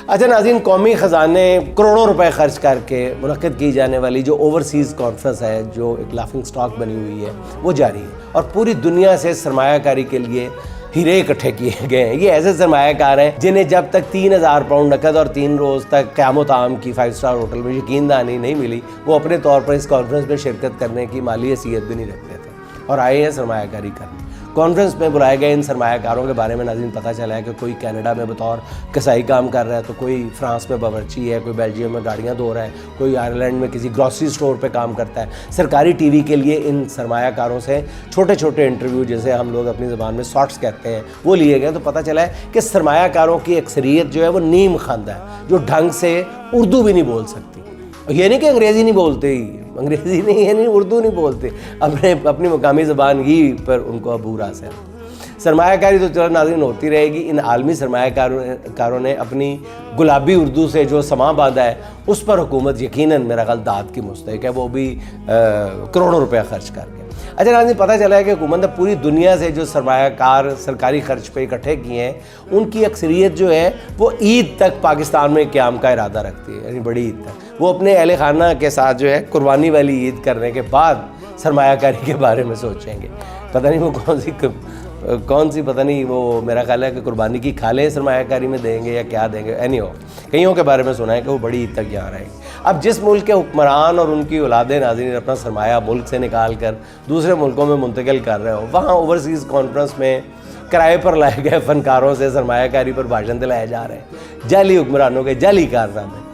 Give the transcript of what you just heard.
अच्छा नाज़रीन, कौमी ख़जाने करोड़ों रुपए खर्च करके मुनक़्क़िद की जाने वाली जो ओवरसीज़ कॉन्फ्रेंस है, जो एक लाफिंग स्टॉक बनी हुई है, वो जारी है और पूरी दुनिया से सरमायाकारी के लिए हीरे इकट्ठे किए गए हैं। ये ऐसे सरमायाकार हैं जिन्हें जब तक 3000 पाउंड नकद और 3 रोज़ तक क़यामत आम की 5 स्टार होटल में यकीनदानी नहीं मिली, वो अपने तौर पर इस कॉन्फ्रेंस में शिरकत करने की माली हैसियत भी नहीं रखते थे और आए हैं सरमायाकारी करने। कॉन्फ्रेंस में बुलाए गए इन सरमायाकारों के बारे में नाज़रीन पता चला है कि कोई कनाडा में बतौर कसाई काम कर रहा है, तो कोई फ्रांस में बावर्ची है, कोई बेल्जियम में गाड़ियाँ धो रहा है, कोई आयरलैंड में किसी ग्रॉसरी स्टोर पे काम करता है। सरकारी टीवी के लिए इन सरमायाकारों से छोटे छोटे इंटरव्यू, जैसे हम लोग अपनी ज़बान में शॉर्ट्स कहते हैं, वो लिए गए। तो पता चला है कि सरमायाकारों की अक्सरियत जो है वो नीम खानदा है, जो ढंग से उर्दू भी नहीं बोल सकती। ये नहीं कि अंग्रेज़ी नहीं बोलते, अंग्रेज़ी नहीं है, नहीं उर्दू नहीं बोलते, अपनी मकामी ज़बान ही पर उनको अबूर हासिल है। सरमायाकारी तो चलो नाज़रीन होती रहेगी। इन आलमी सरमायाकारों ने अपनी गुलाबी उर्दू से जो समा बांधा है, उस पर हुकूमत यकीनन मेरा ख्याल दाद की मुस्तहिक है, वो भी करोड़ों रुपए खर्च करके। अच्छा नाज़रीन, पता चला है कि हुकूमत ने पूरी दुनिया से जो सरमायाकार सरकारी खर्च पे इकट्ठे किए हैं, उनकी अक्सरियत जो है वो ईद तक पाकिस्तान में क़याम का इरादा रखती है, यानी बड़ी ईद तक। वो अपने अहले खाना के साथ जो है कुर्बानी वाली ईद करने के बाद सरमायाकारी के बारे में सोचेंगे। पता नहीं वो कौन सी पता नहीं, वो मेरा ख्याल है कि कुर्बानी की खालें सरमायाकारी में देंगे या क्या देंगे। एनीहो, कईयों के बारे में सुना है कि वो बड़ी ईद तक यहाँ रहेंगे। अब जिस मुल्क के हुक्मरान और उनकी औलादें नाज़रीन अपना सरमाया मुल्क से निकाल कर दूसरे मुल्कों में मुंतकिल कर रहे हो, वहाँ ओवरसीज़ कॉन्फ्रेंस में किराए पर लाए गए फ़नकारों से सरमायाकारी पर भाषण दिलाए जा रहे हैं। जाली हुक्मरानों के जाली कारनामे।